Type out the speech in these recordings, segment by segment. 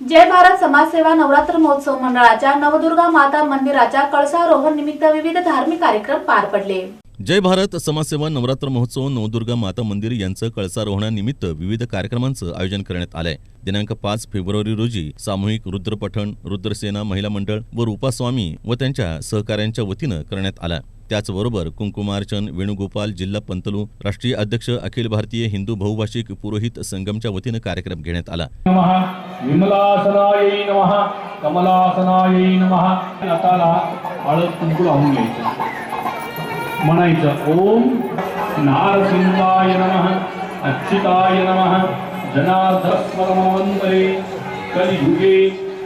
जय भारत समाजसेवा नवरात्र महोत्सव मंडळाच्या नवदुर्गा माता मंदिराच्या कळसारोहण निमित्त विविध धार्मिक कार्यक्रम पार पडले। जय भारत समाजसेवा नवरात्र महोत्सव नवदुर्गा माता मंदिर यांचं कळसारोहणानिमित्त विविध कार्यक्रमांचं आयोजन करण्यात आलंय। दिनांक 5 फेब्रुवारी रोजी सामूहिक रुद्रपठण, रुद्रसेना महिला मंडळ व रूपास्वामी व त्यांच्या सहकाऱ्यांच्या वतीनं करण्यात आला। त्याचबरोबर कुंकुमार्चन वेणुगोपाल जिल्हा पंतलू राष्ट्रीय अध्यक्ष अखिल भारतीय हिंदू बहुभाषिक पुरोहित संगमच्या वतीनं कार्यक्रम घेण्यात आला। विमलासनायै नमः, कमलासनायै नमः। हाताला हळद कुंकू लावून घ्यायचं, म्हणायचं ओम नारसिंहाय नमः, अच्युताय नमः, जनार्दनस्मरणमन्त्रे कलियुगे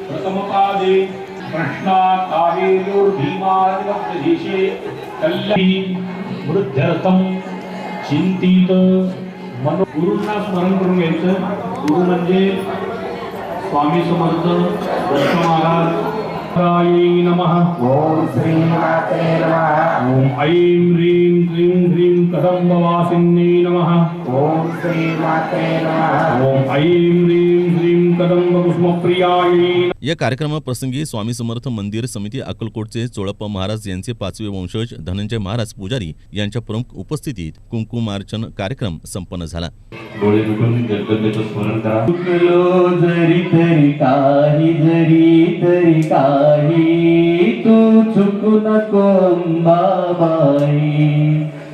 प्रथमपादे कृष्णा कावेर्योर्भीमादिवक्त्रदेशे कल्याणी वृद्ध्यर्थम चिंतित मनो। गुरूंना स्मरण करून घ्यायचं। गुरु म्हणजे स्वामी समर्थ दत्त महाराज। नमः ओम श्री मात्रे नमः। ओम ऐं ह्रीं क्लीं ह्रीं कदम्बवासिन्यै नमः। ओम श्री मात्रे नमः। ओम ऐं ह्रीं क्लीं कदम्बकुसुमप्रियायै। या कार्यक्रमाप्रसंगी स्वामी समर्थ मंदिर समिती अक्कलकोटचे चोळप्पा महाराज यांचे 5वे वंशज धनंजय महाराज पुजारी यांच्या प्रमुख उपस्थितीत कुंकुमार्चन कार्यक्रम संपन्न झाला। डोळे मिटून गणपतीचं स्मरण करा। चुकलो जरी तरी काही, जरी तरी काही, तू चुकू नको अंबाबाई।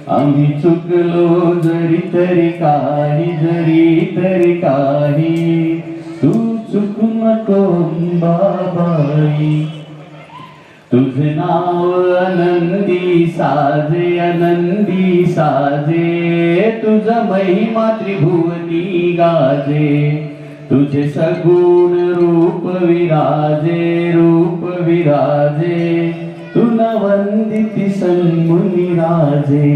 आम्ही चुकलो जरी तरी काही, जरी तरी काही, तू चुकू नको अंबाबाई। तुझे नाव आनंदी साजे, आनंदी साजे, तुझा महिमा त्रिभुवनी गाजे। तुझे सगुण रूप विराजे, रूप विराजे, तुला वंदिती सन्मुनी राजे।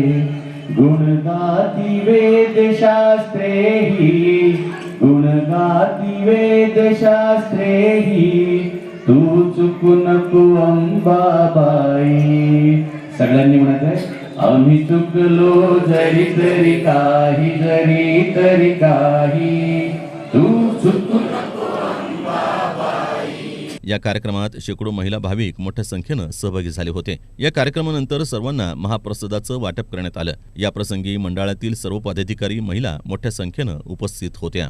गुण गाती वेदशास्त्रे ही, गुण गाती वेदशास्त्रे ही, तू चुकू नको अंबाबाई। सगळ्यांनी म्हणायचं आम्ही चुकलो जरी तरी काही, जरी तरी काही, तू चुकू नको अंबाबाई। या कार्यक्रमात शेकडो महिला भाविक मोठ्या संख्येनं सहभागी झाले होते। या कार्यक्रमानंतर सर्वांना महाप्रसादाचं वाटप करण्यात आलं। या प्रसंगी मंडळातील सर्व पदाधिकारी महिला मोठ्या संख्येनं उपस्थित होत्या।